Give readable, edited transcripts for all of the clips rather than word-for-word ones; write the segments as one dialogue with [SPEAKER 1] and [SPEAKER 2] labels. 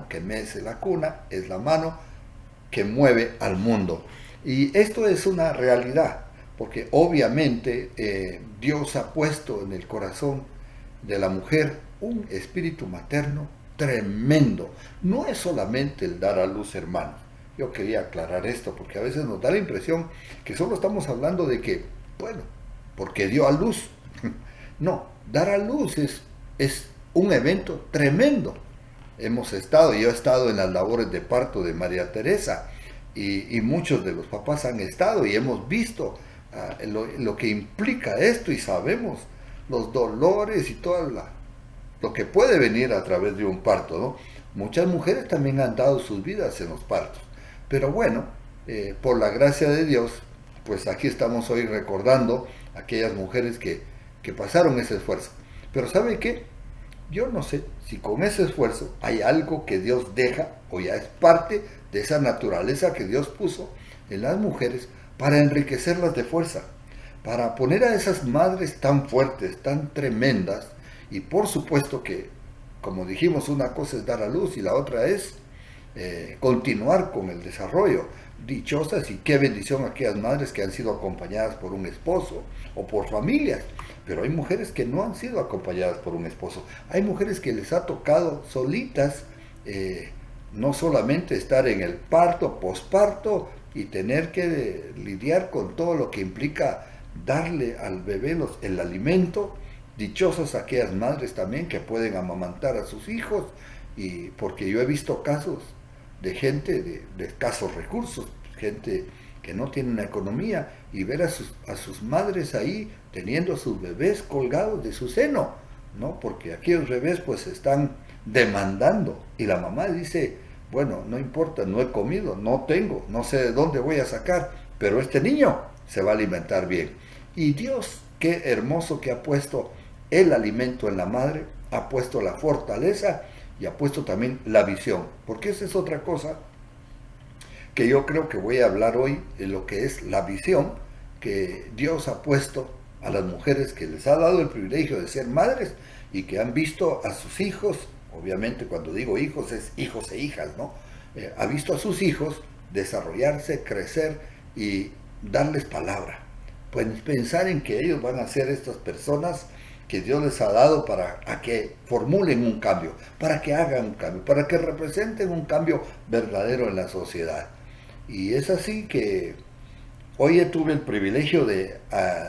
[SPEAKER 1] que mece la cuna es la mano que mueve al mundo. Y esto es una realidad, porque obviamente Dios ha puesto en el corazón de la mujer un espíritu materno tremendo. No es solamente el dar a luz, hermanos. Yo quería aclarar esto, porque a veces nos da la impresión que solo estamos hablando de que, bueno, porque dio a luz. No, dar a luz es un evento tremendo. Yo he estado en las labores de parto de María Teresa y muchos de los papás han estado y hemos visto lo que implica esto y sabemos los dolores y todo lo que puede venir a través de un parto, ¿no? Muchas mujeres también han dado sus vidas en los partos, pero bueno, por la gracia de Dios, pues aquí estamos hoy recordando a aquellas mujeres que pasaron ese esfuerzo. Pero ¿sabe qué? Yo no sé si con ese esfuerzo hay algo que Dios deja o ya es parte de esa naturaleza que Dios puso en las mujeres para enriquecerlas de fuerza, para poner a esas madres tan fuertes, tan tremendas, y por supuesto que, como dijimos, una cosa es dar a luz y la otra es continuar con el desarrollo. Dichosas y qué bendición aquellas madres que han sido acompañadas por un esposo o por familias, pero hay mujeres que no han sido acompañadas por un esposo, hay mujeres que les ha tocado solitas, no solamente estar en el parto, posparto y tener que lidiar con todo lo que implica darle al bebé el alimento. Dichosas aquellas madres también que pueden amamantar a sus hijos, y porque yo he visto casos de gente de escasos recursos, gente que no tiene una economía, y ver a sus madres ahí teniendo a sus bebés colgados de su seno, ¿no? Porque aquellos bebés pues están demandando y la mamá dice, bueno, no importa, no he comido, no tengo, no sé de dónde voy a sacar, pero este niño se va a alimentar bien. Y Dios, qué hermoso que ha puesto el alimento en la madre, ha puesto la fortaleza y ha puesto también la visión, porque esa es otra cosa que yo creo que voy a hablar hoy, de lo que es la visión que Dios ha puesto a las mujeres, que les ha dado el privilegio de ser madres y que han visto a sus hijos, obviamente cuando digo hijos es hijos e hijas, ¿no? Ha visto a sus hijos desarrollarse, crecer y darles palabra. Pues pensar en que ellos van a ser estas personas que Dios les ha dado para que formulen un cambio, para que hagan un cambio, para que representen un cambio verdadero en la sociedad. Y es así que hoy tuve el privilegio de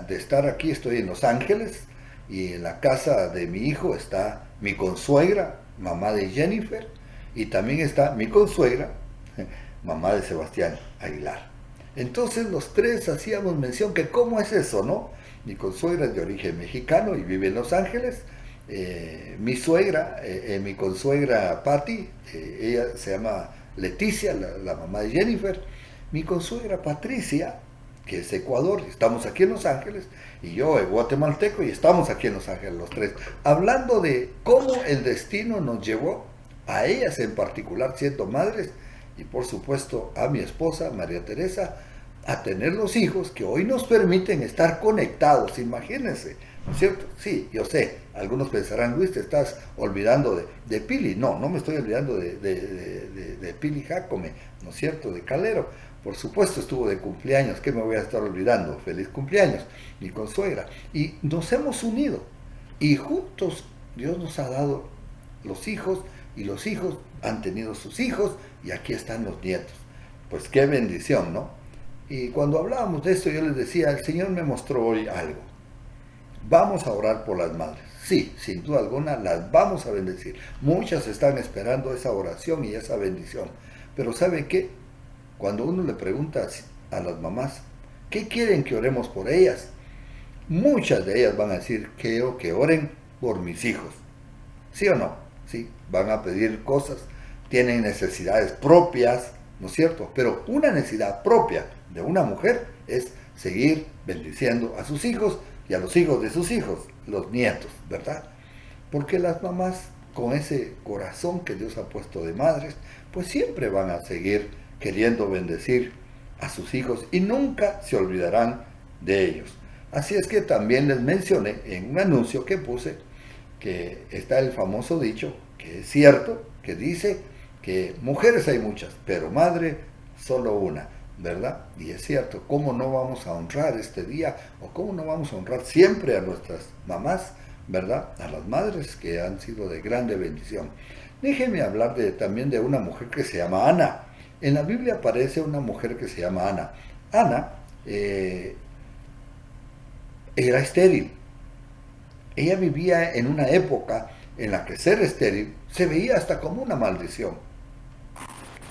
[SPEAKER 1] estar aquí, estoy en Los Ángeles, y en la casa de mi hijo está mi consuegra, mamá de Jennifer, y también está mi consuegra, mamá de Sebastián Aguilar. Entonces los tres hacíamos mención que cómo es eso, ¿no? Mi consuegra es de origen mexicano y vive en Los Ángeles. Mi consuegra Patty, ella se llama Leticia, la mamá de Jennifer. Mi consuegra Patricia, que es Ecuador, estamos aquí en Los Ángeles, y yo, guatemalteco, y estamos aquí en Los Ángeles los tres, hablando de cómo el destino nos llevó a ellas en particular siendo madres, y por supuesto a mi esposa, María Teresa, a tener los hijos que hoy nos permiten estar conectados, imagínense, ¿no es cierto? Sí, yo sé, algunos pensarán, Luis, te estás olvidando de Pili. No, no me estoy olvidando de Pili Jacome, ¿no es cierto?, de Calero. Por supuesto estuvo de cumpleaños, ¿qué me voy a estar olvidando? Feliz cumpleaños, mi consuegra. Y nos hemos unido, y juntos Dios nos ha dado los hijos, y los hijos han tenido sus hijos, y aquí están los nietos. Pues qué bendición, ¿no? Y cuando hablábamos de esto, yo les decía, el Señor me mostró hoy algo. Vamos a orar por las madres. Sí, sin duda alguna, las vamos a bendecir. Muchas están esperando esa oración y esa bendición. Pero ¿sabe qué? Cuando uno le pregunta a las mamás, ¿qué quieren que oremos por ellas? Muchas de ellas van a decir, quiero que oren por mis hijos. ¿Sí o no? Sí, van a pedir cosas, tienen necesidades propias, ¿no es cierto? Pero una necesidad propia de una mujer es seguir bendiciendo a sus hijos y a los hijos de sus hijos, los nietos, ¿verdad? Porque las mamás, con ese corazón que Dios ha puesto de madres, pues siempre van a seguir queriendo bendecir a sus hijos y nunca se olvidarán de ellos. Así es que también les mencioné en un anuncio que puse que está el famoso dicho, que es cierto, que dice que mujeres hay muchas, pero madre solo una, ¿verdad? Y es cierto, ¿cómo no vamos a honrar este día? ¿O cómo no vamos a honrar siempre a nuestras mamás, ¿verdad? A las madres que han sido de grande bendición. Déjenme hablar también de una mujer que se llama Ana. En la Biblia aparece una mujer que se llama Ana. Ana era estéril. Ella vivía en una época en la que ser estéril se veía hasta como una maldición.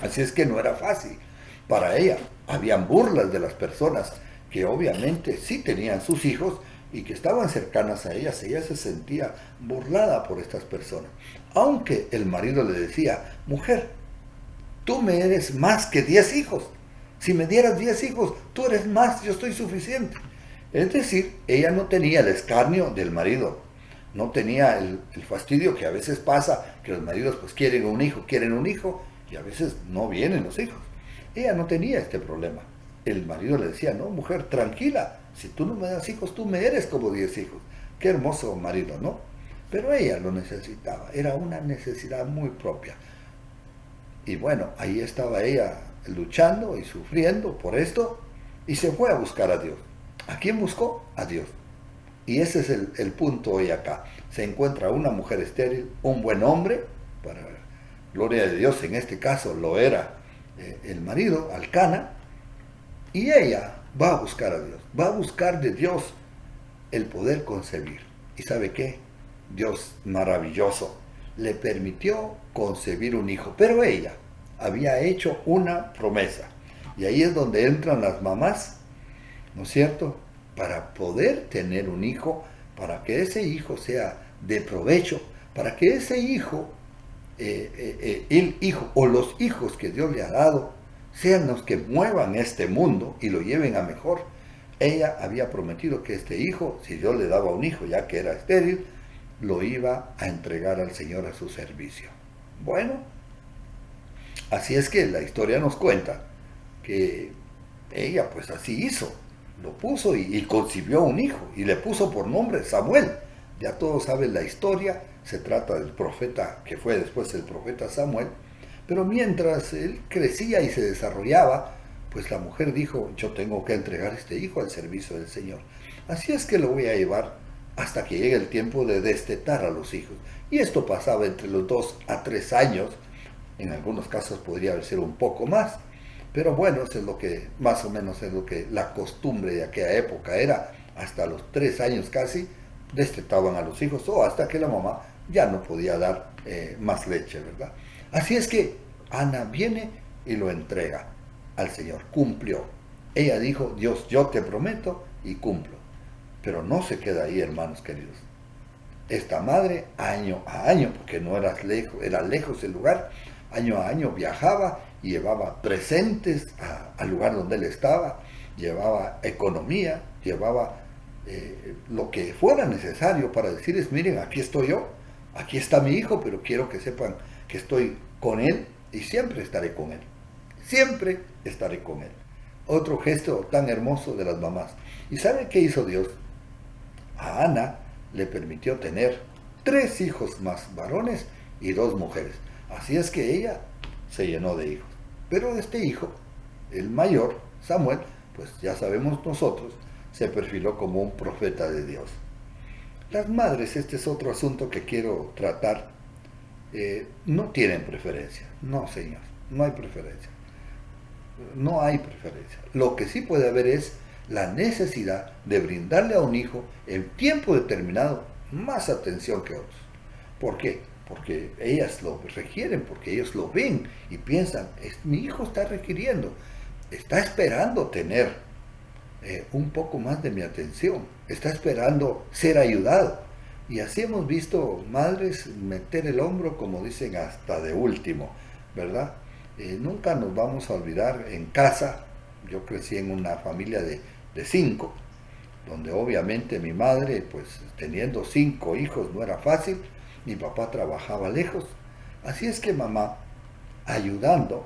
[SPEAKER 1] Así es que no era fácil para ella. Habían burlas de las personas que obviamente sí tenían sus hijos y que estaban cercanas a ellas. Ella se sentía burlada por estas personas. Aunque el marido le decía, mujer, tú me eres más que 10 hijos. Si me dieras 10 hijos, tú eres más, yo estoy suficiente. Es decir, ella no tenía el escarnio del marido, no tenía el fastidio que a veces pasa, que los maridos pues quieren un hijo, y a veces no vienen los hijos. Ella no tenía este problema. El marido le decía, no, mujer, tranquila, si tú no me das hijos, tú me eres como 10 hijos. Qué hermoso marido, ¿no? Pero ella lo necesitaba, era una necesidad muy propia. Y bueno, ahí estaba ella luchando y sufriendo por esto, y se fue a buscar a Dios. ¿A quién buscó? A Dios. Y ese es el punto hoy acá. Se encuentra una mujer estéril, un buen hombre, para gloria de Dios, en este caso lo era el marido, Alcana, y ella va a buscar a Dios, va a buscar de Dios el poder concebir. ¿Y sabe qué? Dios maravilloso le permitió concebir un hijo, pero ella había hecho una promesa. Y ahí es donde entran las mamás, ¿no es cierto? Para poder tener un hijo, para que ese hijo sea de provecho, para que ese hijo, el hijo o los hijos que Dios le ha dado, sean los que muevan este mundo y lo lleven a mejor. Ella había prometido que este hijo, si Dios le daba un hijo, ya que era estéril, lo iba a entregar al Señor a su servicio. Bueno, así es que la historia nos cuenta que ella pues así hizo, lo puso y concibió un hijo y le puso por nombre Samuel. Ya todos saben la historia, se trata del profeta que fue después el profeta Samuel, pero mientras él crecía y se desarrollaba, pues la mujer dijo, yo tengo que entregar este hijo al servicio del Señor. Así es que lo voy a llevar hasta que llegue el tiempo de destetar a los hijos. Y esto pasaba entre los 2 a 3 años, en algunos casos podría haber sido un poco más, pero bueno, eso es lo que, más o menos es lo que la costumbre de aquella época era, hasta los 3 años casi, destetaban a los hijos, o hasta que la mamá ya no podía dar más leche, ¿verdad? Así es que Ana viene y lo entrega al Señor, cumplió. Ella dijo, Dios, yo te prometo y cumplo. Pero no se queda ahí, hermanos queridos. Esta madre, año a año, porque no era lejos el lugar, año a año viajaba y llevaba presentes al lugar donde él estaba, llevaba economía, llevaba lo que fuera necesario para decirles, miren, aquí estoy yo, aquí está mi hijo, pero quiero que sepan que estoy con él y siempre estaré con él. Siempre estaré con él. Otro gesto tan hermoso de las mamás. ¿Y sabe qué hizo Dios? A Ana le permitió tener 3 hijos más varones y 2 mujeres. Así es que ella se llenó de hijos. Pero este hijo, el mayor, Samuel, pues ya sabemos nosotros, se perfiló como un profeta de Dios. Las madres, este es otro asunto que quiero tratar, no tienen preferencia. No, señor, no hay preferencia. No hay preferencia. Lo que sí puede haber es la necesidad de brindarle a un hijo en tiempo determinado más atención que otros. ¿Por qué? Porque ellas lo requieren, porque ellos lo ven y piensan, mi hijo está requiriendo, está esperando tener un poco más de mi atención, está esperando ser ayudado. Y así hemos visto madres meter el hombro, como dicen, hasta de último, ¿verdad? Nunca nos vamos a olvidar en casa. Yo crecí en una familia de 5, donde obviamente mi madre, pues teniendo 5 hijos no era fácil, mi papá trabajaba lejos, así es que mamá, ayudando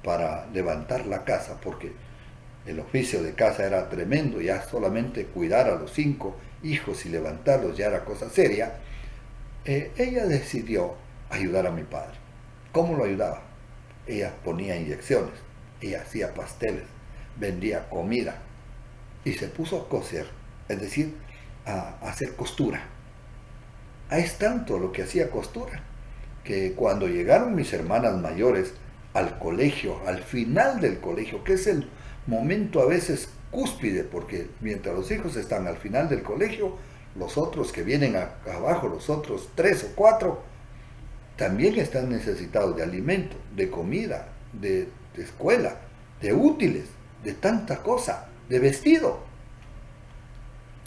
[SPEAKER 1] para levantar la casa, porque el oficio de casa era tremendo, ya solamente cuidar a los 5 hijos y levantarlos ya era cosa seria, ella decidió ayudar a mi padre. ¿Cómo lo ayudaba? ella ponía inyecciones, ella hacía pasteles, vendía comida y se puso a coser, es decir, a hacer costura. Es tanto lo que hacía costura que cuando llegaron mis hermanas mayores al colegio, al final del colegio, que es el momento a veces cúspide, porque mientras los hijos están al final del colegio, los otros que vienen abajo, los otros 3 o 4, también están necesitados de alimento, de comida, de escuela, de útiles, de tanta cosa, de vestido.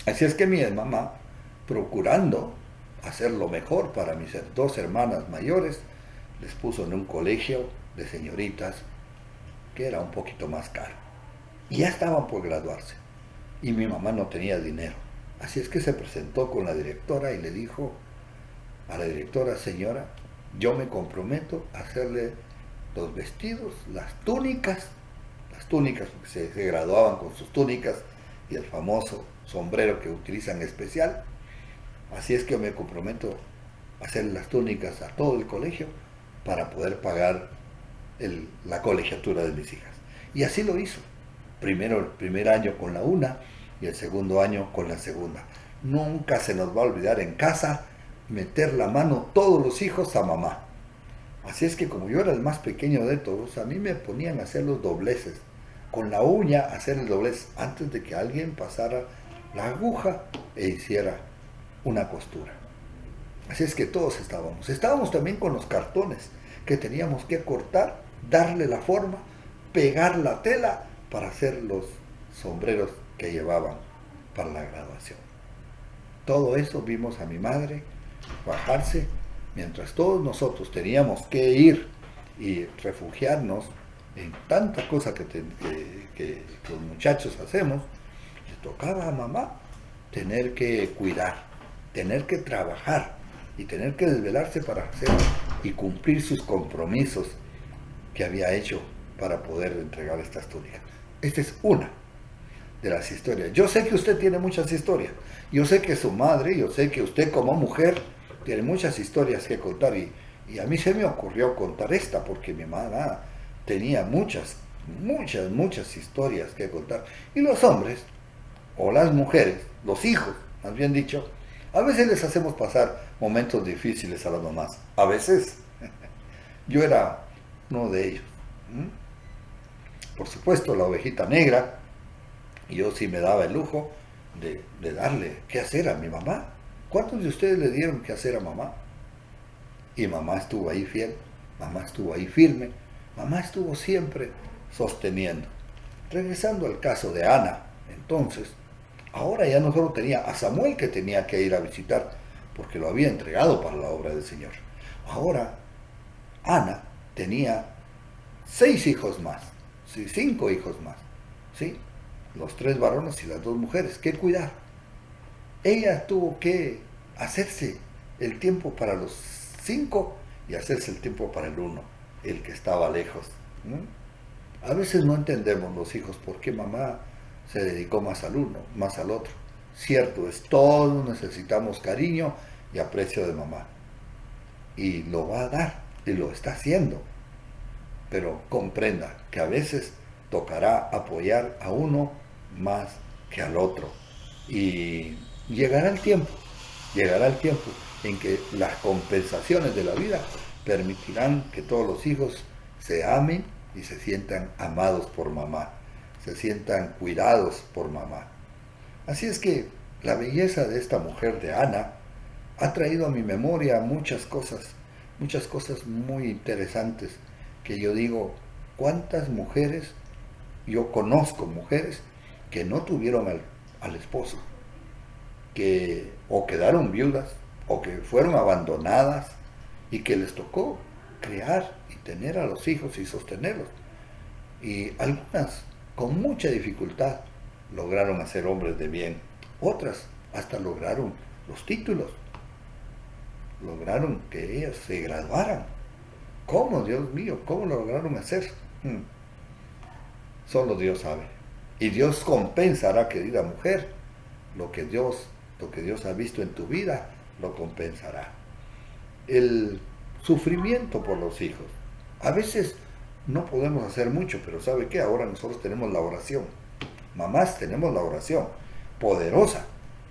[SPEAKER 1] Así es que mi mamá, procurando hacer lo mejor para mis 2 hermanas mayores, les puso en un colegio de señoritas que era un poquito más caro. Y ya estaban por graduarse. Y mi mamá no tenía dinero. Así es que se presentó con la directora y le dijo a la directora: señora, yo me comprometo a hacerle los vestidos, las túnicas, porque se graduaban con sus túnicas y el famoso sombrero que utilizan especial. Así es que me comprometo a hacer las túnicas a todo el colegio para poder pagar la colegiatura de mis hijas. Y así lo hizo. Primero el primer año con la una y el segundo año con la segunda. Nunca se nos va a olvidar en casa meter la mano todos los hijos a mamá. Así es que como yo era el más pequeño de todos, a mí me ponían a hacer los dobleces. Con la uña hacer el doblez antes de que alguien pasara la aguja e hiciera una costura. Así es que todos estábamos también con los cartones que teníamos que cortar, darle la forma, pegar la tela para hacer los sombreros que llevaban para la graduación. Todo eso vimos a mi madre bajarse, mientras todos nosotros teníamos que ir y refugiarnos en tanta cosa que los muchachos hacemos. Le tocaba a mamá tener que cuidar, tener que trabajar y tener que desvelarse para hacer y cumplir sus compromisos que había hecho para poder entregar estas túnicas. Esta es una de las historias. Yo sé que usted tiene muchas historias. Yo sé que su madre, yo sé que usted como mujer tiene muchas historias que contar y a mí se me ocurrió contar esta porque mi mamá tenía muchas historias que contar. Y los hombres, o las mujeres, los hijos, más bien dicho, a veces les hacemos pasar momentos difíciles a las mamás. A veces yo era uno de ellos. Por supuesto, la ovejita negra, y yo sí me daba el lujo de darle qué hacer a mi mamá. ¿Cuántos de ustedes le dieron qué hacer a mamá? Y mamá estuvo ahí fiel, mamá estuvo ahí firme, mamá estuvo siempre sosteniendo. Regresando al caso de Ana, entonces, ahora ya no solo tenía a Samuel que tenía que ir a visitar, porque lo había entregado para la obra del Señor. Ahora, Ana tenía 6 hijos más, ¿sí? 5 hijos más, ¿sí? Los 3 varones y las 2 mujeres, que cuidar. Ella tuvo que hacerse el tiempo para los 5 y hacerse el tiempo para el 1, el que estaba lejos. A veces no entendemos los hijos por qué mamá se dedicó más al uno, más al otro. Cierto es, todos necesitamos cariño y aprecio de mamá. Y lo va a dar, y lo está haciendo. Pero comprenda que a veces tocará apoyar a uno más que al otro. Y llegará el tiempo en que las compensaciones de la vida permitirán que todos los hijos se amen y se sientan amados por mamá, se sientan cuidados por mamá. Así es que la belleza de esta mujer de Ana ha traído a mi memoria muchas cosas muy interesantes que yo digo, ¿cuántas mujeres? Yo conozco mujeres que no tuvieron al esposo, que o quedaron viudas o que fueron abandonadas y que les tocó crear y tener a los hijos y sostenerlos. Y algunas con mucha dificultad lograron hacer hombres de bien, otras hasta lograron los títulos, lograron que ellas se graduaran. ¿Cómo, Dios mío? ¿Cómo lo lograron hacer? Solo Dios sabe. Y Dios compensará, querida mujer, lo que Dios ha visto en tu vida, lo compensará. El sufrimiento por los hijos. A veces no podemos hacer mucho, pero ¿sabe qué? Ahora nosotros tenemos la oración. Mamás, tenemos la oración poderosa.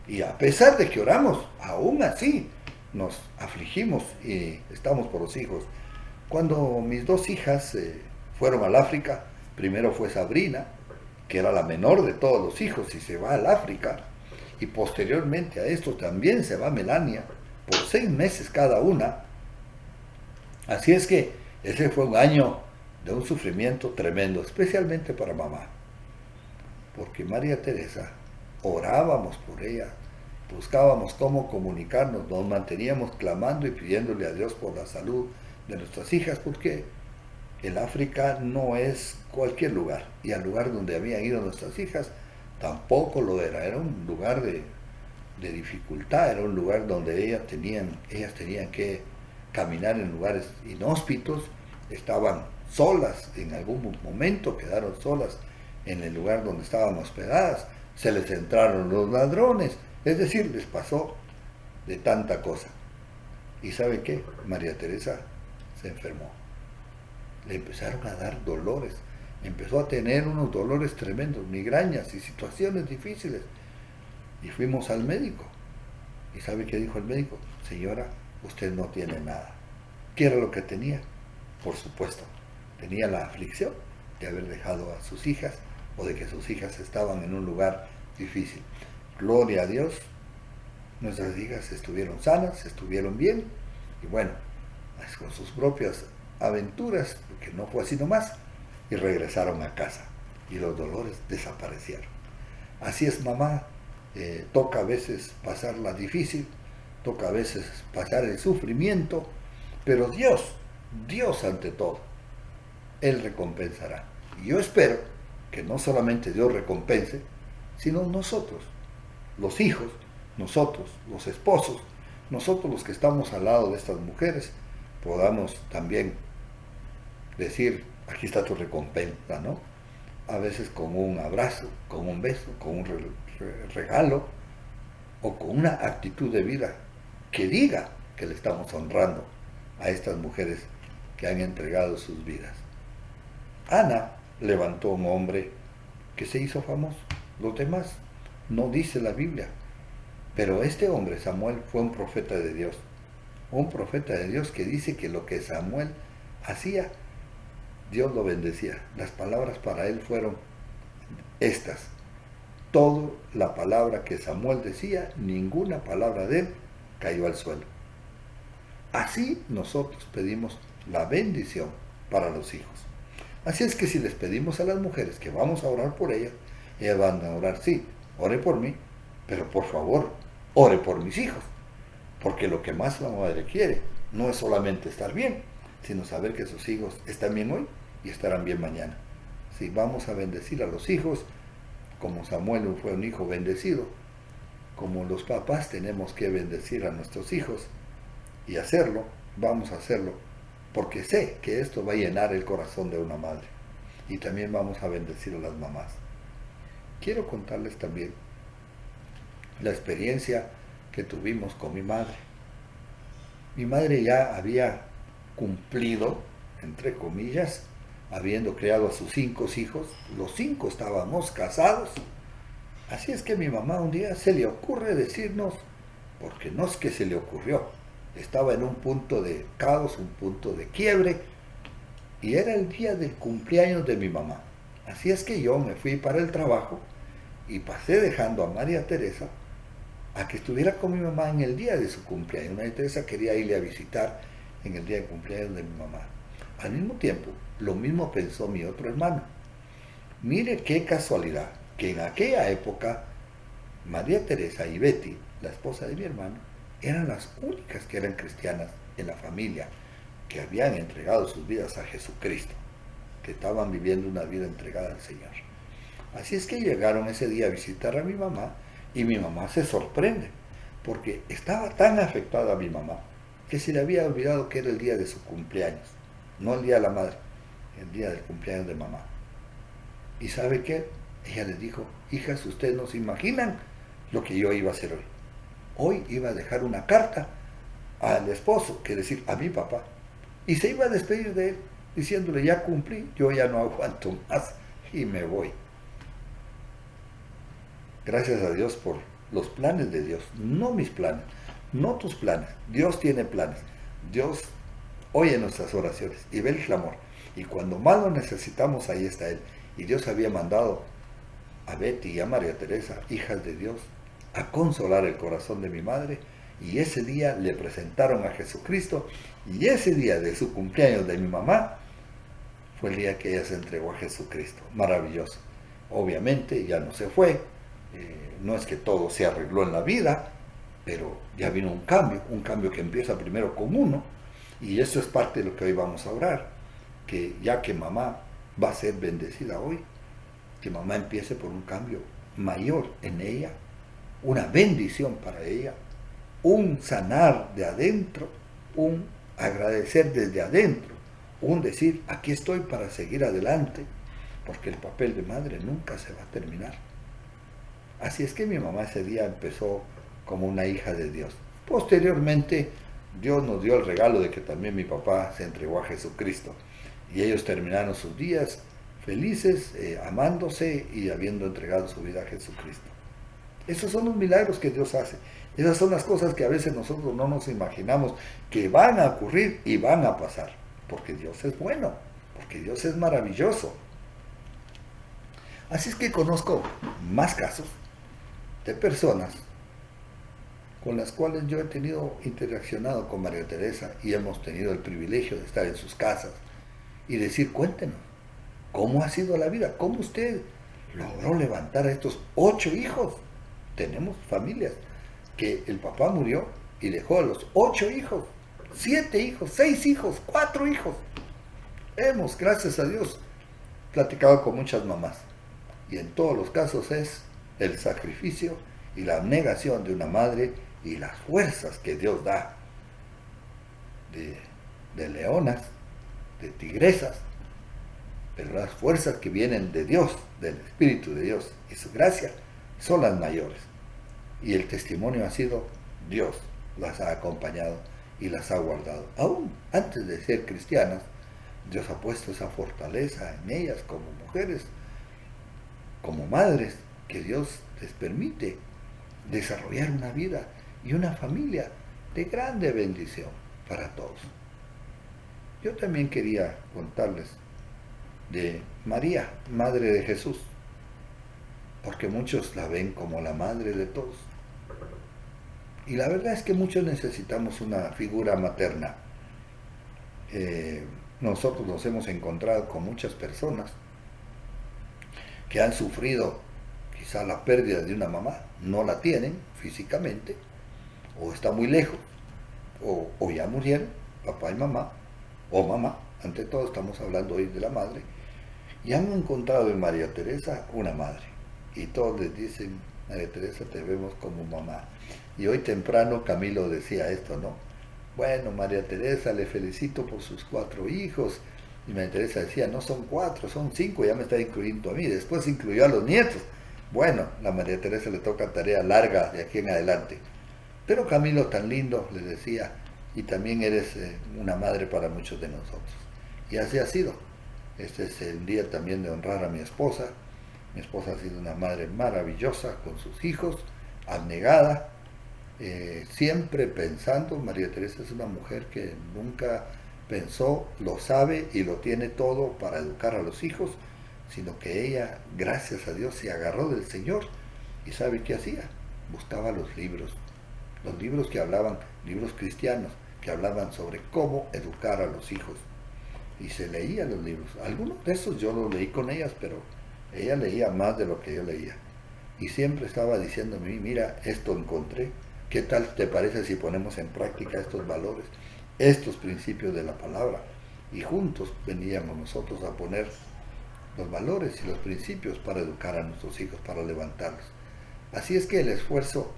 [SPEAKER 1] Y a pesar de que oramos, aún así nos afligimos y estamos por los hijos. Cuando mis dos hijas fueron al África, primero fue Sabrina, que era la menor de todos los hijos y se va al África, y posteriormente a esto también se va Melania, por 6 meses cada una. Así es que ese fue un año de un sufrimiento tremendo, especialmente para mamá, porque María Teresa, orábamos por ella, buscábamos cómo comunicarnos, nos manteníamos clamando y pidiéndole a Dios por la salud de nuestras hijas, porque el África no es cualquier lugar, y al lugar donde habían ido nuestras hijas tampoco lo era un lugar de dificultad, era un lugar donde ellas tenían que caminar en lugares inhóspitos, estaban solas, en algún momento quedaron solas en el lugar donde estaban hospedadas, se les entraron los ladrones, es decir, les pasó de tanta cosa. ¿Y sabe qué? María Teresa se enfermó. Le empezaron a dar dolores, empezó a tener unos dolores tremendos, migrañas y situaciones difíciles. Y fuimos al médico. ¿Y sabe qué dijo el médico? Señora, usted no tiene nada. ¿Qué era lo que tenía? Por supuesto, tenía la aflicción de haber dejado a sus hijas o de que sus hijas estaban en un lugar difícil. Gloria a Dios, nuestras hijas estuvieron sanas, estuvieron bien, y bueno, con sus propias aventuras, porque no fue así nomás, y regresaron a casa, y los dolores desaparecieron. Así es, mamá, toca a veces pasarla difícil, toca a veces pasar el sufrimiento, pero Dios ante todo, Él recompensará. Y yo espero que no solamente Dios recompense, sino nosotros, los hijos, nosotros, los esposos, nosotros los que estamos al lado de estas mujeres, podamos también decir, aquí está tu recompensa, ¿no? A veces con un abrazo, con un beso, con un regalo, o con una actitud de vida que diga que le estamos honrando a estas mujeres que han entregado sus vidas. Ana levantó a un hombre que se hizo famoso. Los demás no dice la Biblia. Pero este hombre, Samuel, fue un profeta de Dios. Un profeta de Dios que dice que lo que Samuel hacía, Dios lo bendecía. Las palabras para él fueron estas. Toda la palabra que Samuel decía, ninguna palabra de él cayó al suelo. Así nosotros pedimos la bendición para los hijos. Así es que si les pedimos a las mujeres que vamos a orar por ellas van a orar, sí, ore por mí, pero por favor, ore por mis hijos, porque lo que más la madre quiere no es solamente estar bien, sino saber que sus hijos están bien hoy y estarán bien mañana. Si vamos a bendecir a los hijos, como Samuel fue un hijo bendecido, como los papás tenemos que bendecir a nuestros hijos y hacerlo, vamos a hacerlo, porque sé que esto va a llenar el corazón de una madre. Y también vamos a bendecir a las mamás. Quiero contarles también la experiencia que tuvimos con mi madre. Mi madre ya había cumplido, entre comillas, habiendo criado a sus 5 hijos. Los 5 estábamos casados. Así es que mi mamá un día se le ocurre decirnos, porque no es que se le ocurrió, estaba en un punto de caos, un punto de quiebre, y era el día del cumpleaños de mi mamá. Así es que yo me fui para el trabajo y pasé dejando a María Teresa a que estuviera con mi mamá en el día de su cumpleaños. María Teresa quería irle a visitar en el día de cumpleaños de mi mamá. Al mismo tiempo, lo mismo pensó mi otro hermano. Mire qué casualidad, que en aquella época María Teresa y Betty, la esposa de mi hermano, eran las únicas que eran cristianas en la familia, que habían entregado sus vidas a Jesucristo, que estaban viviendo una vida entregada al Señor. Así es que llegaron ese día a visitar a mi mamá, y mi mamá se sorprende, porque estaba tan afectada a mi mamá, que se le había olvidado que era el día de su cumpleaños, no el día de la madre, el día del cumpleaños de mamá. ¿Y sabe qué? Ella les dijo, hijas, ustedes no se imaginan lo que yo iba a hacer hoy. Hoy iba a dejar una carta al esposo, que decir, a mi papá, y se iba a despedir de él. diciéndole, ya cumplí, yo ya no aguanto más y me voy. Gracias a Dios por los planes de Dios, no mis planes, no tus planes. Dios tiene planes. Dios oye nuestras oraciones y ve el clamor. Y cuando más lo necesitamos, ahí está Él. Y Dios había mandado a Betty y a María Teresa, hijas de Dios, a consolar el corazón de mi madre. Y ese día le presentaron a Jesucristo. Y ese día de su cumpleaños de mi mamá, fue el día que ella se entregó a Jesucristo. Maravilloso. Obviamente ya no se fue. No es que todo se arregló en la vida, pero ya vino un cambio que empieza primero con uno. Y eso es parte de lo que hoy vamos a orar. Que ya que mamá va a ser bendecida hoy, que mamá empiece por un cambio mayor en ella, una bendición para ella, un sanar de adentro, un agradecer desde adentro, un decir, aquí estoy para seguir adelante, porque el papel de madre nunca se va a terminar. Así es que mi mamá ese día empezó como una hija de Dios. Posteriormente, Dios nos dio el regalo de que también mi papá se entregó a Jesucristo. Y ellos terminaron sus días felices, amándose y habiendo entregado su vida a Jesucristo. Esos son los milagros que Dios hace. Esas son las cosas que a veces nosotros no nos imaginamos que van a ocurrir y van a pasar. Porque Dios es bueno, porque Dios es maravilloso. Así es que conozco más casos de personas con las cuales yo he interaccionado con María Teresa y hemos tenido el privilegio de estar en sus casas y decir, cuéntenos, ¿cómo ha sido la vida? ¿Cómo usted logró levantar a estos 8 hijos? Tenemos familias que el papá murió y dejó a los 8 hijos, 7 hijos, 6 hijos, 4 hijos. Hemos, gracias a Dios, platicado con muchas mamás y en todos los casos es el sacrificio y la abnegación de una madre y las fuerzas que Dios da de leonas, de tigresas, pero las fuerzas que vienen de Dios, del Espíritu de Dios y su gracia son las mayores. Y el testimonio ha sido Dios las ha acompañado y las ha guardado. Aún antes de ser cristianas, Dios ha puesto esa fortaleza en ellas como mujeres, como madres, que Dios les permite desarrollar una vida y una familia de grande bendición para todos. Yo también quería contarles de María, Madre de Jesús, porque muchos la ven como la madre de todos. Y la verdad es que muchos necesitamos una figura materna. Nosotros nos hemos encontrado con muchas personas que han sufrido quizá la pérdida de una mamá, no la tienen físicamente, o está muy lejos, o ya murieron, papá y mamá, o mamá, ante todo estamos hablando hoy de la madre, y han encontrado en María Teresa una madre, y todos les dicen, María Teresa, te vemos como mamá. Y hoy temprano Camilo decía esto, ¿no? Bueno, María Teresa, le felicito por sus 4 hijos, y María Teresa decía, no son 4, son 5, ya me está incluyendo a mí, después incluyó a los nietos. Bueno, a María Teresa le toca tarea larga de aquí en adelante. Pero Camilo, tan lindo, le decía, y también eres una madre para muchos de nosotros. Y así ha sido. Este es el día también de honrar a mi esposa. Mi esposa ha sido una madre maravillosa con sus hijos, abnegada, siempre pensando. María Teresa es una mujer que nunca pensó, lo sabe y lo tiene todo para educar a los hijos, sino que ella, gracias a Dios, se agarró del Señor y ¿sabe qué hacía? Buscaba los libros que hablaban, libros cristianos, que hablaban sobre cómo educar a los hijos. Y se leía los libros. Algunos de esos yo los leí con ellas, pero ella leía más de lo que yo leía. Y siempre estaba diciéndome, mira, esto encontré, ¿qué tal te parece si ponemos en práctica estos valores, estos principios de la palabra? Y juntos veníamos nosotros a poner los valores y los principios para educar a nuestros hijos, para levantarlos. Así es que el esfuerzo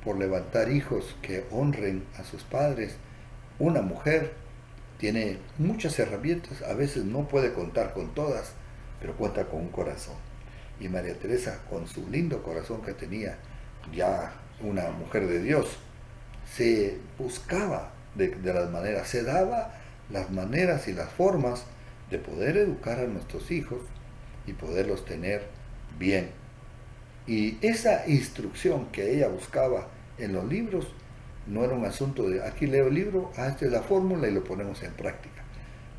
[SPEAKER 1] por levantar hijos que honren a sus padres, una mujer tiene muchas herramientas, a veces no puede contar con todas, pero cuenta con un corazón. Y María Teresa, con su lindo corazón que tenía, ya una mujer de Dios, se buscaba de las maneras, se daba las maneras y las formas de poder educar a nuestros hijos y poderlos tener bien. Y esa instrucción que ella buscaba en los libros no era un asunto de aquí leo el libro, esta es la fórmula y lo ponemos en práctica.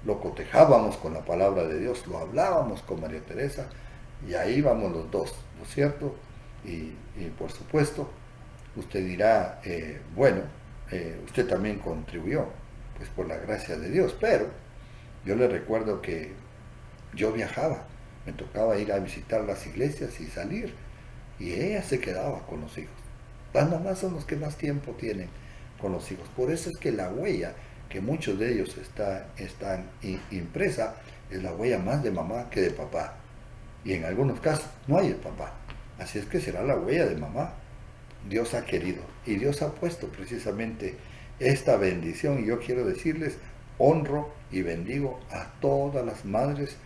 [SPEAKER 1] Lo cotejábamos con la palabra de Dios, lo hablábamos con María Teresa y ahí vamos los dos, ¿no es cierto? Y por supuesto, usted dirá, usted también contribuyó, pues por la gracia de Dios, pero yo le recuerdo que yo viajaba, me tocaba ir a visitar las iglesias y salir, y ella se quedaba con los hijos. Las mamás son los que más tiempo tienen con los hijos. Por eso es que la huella, que muchos de ellos están impresa, es la huella más de mamá que de papá. Y en algunos casos no hay el papá. Así es que será la huella de mamá. Dios ha querido y Dios ha puesto precisamente esta bendición. Y yo quiero decirles, honro y bendigo a todas las madres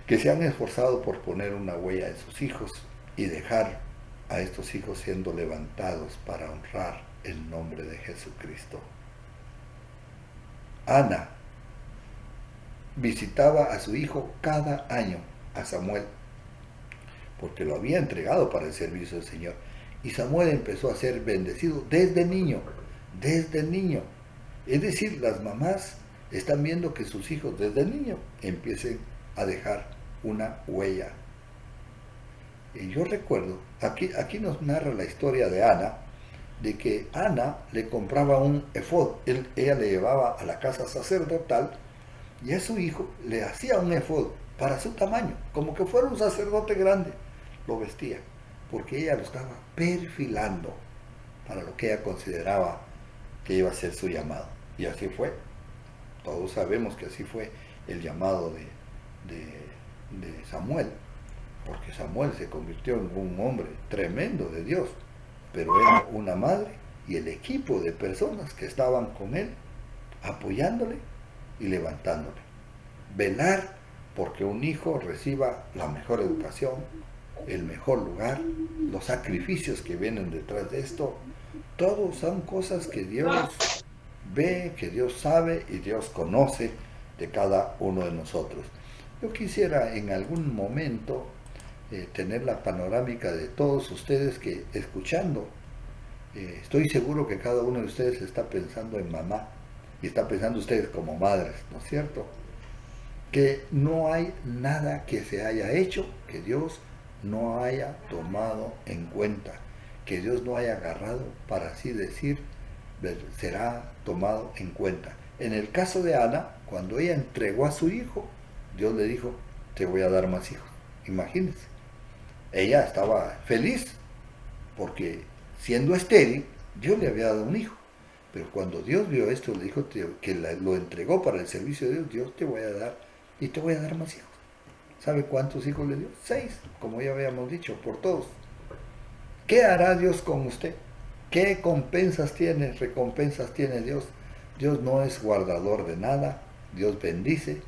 [SPEAKER 1] que se han esforzado por poner una huella en sus hijos y dejar a estos hijos siendo levantados para honrar el nombre de Jesucristo. Ana visitaba a su hijo cada año, a Samuel, porque lo había entregado para el servicio del Señor. Y Samuel empezó a ser bendecido desde niño, desde niño. Es decir, las mamás están viendo que sus hijos desde niño empiecen a dejar una huella. Y yo recuerdo, aquí nos narra la historia de Ana, de que Ana le compraba un efod, ella le llevaba a la casa sacerdotal y a su hijo le hacía un efod para su tamaño, como que fuera un sacerdote grande, lo vestía, porque ella lo estaba perfilando para lo que ella consideraba que iba a ser su llamado. Y así fue. Todos sabemos que así fue el llamado de Samuel, porque Samuel se convirtió en un hombre tremendo de Dios, pero era una madre y el equipo de personas que estaban con él, apoyándole y levantándole. Velar porque un hijo reciba la mejor educación, el mejor lugar, los sacrificios que vienen detrás de esto, todos son cosas que Dios ve, que Dios sabe y Dios conoce de cada uno de nosotros. Yo quisiera en algún momento tener la panorámica de todos ustedes que escuchando, estoy seguro que cada uno de ustedes está pensando en mamá y está pensando ustedes como madres, ¿no es cierto? Que no hay nada que se haya hecho que Dios no haya tomado en cuenta, que Dios no haya agarrado para así decir, será tomado en cuenta. En el caso de Ana, cuando ella entregó a su hijo, Dios le dijo, te voy a dar más hijos. Imagínense. Ella estaba feliz porque siendo estéril, Dios le había dado un hijo. Pero cuando Dios vio esto, le dijo que lo entregó para el servicio de Dios, Dios te voy a dar y te voy a dar más hijos. ¿Sabe cuántos hijos le dio? 6, como ya habíamos dicho, por todos. ¿Qué hará Dios con usted? ¿Qué recompensas tiene Dios? Dios no es guardador de nada, Dios bendice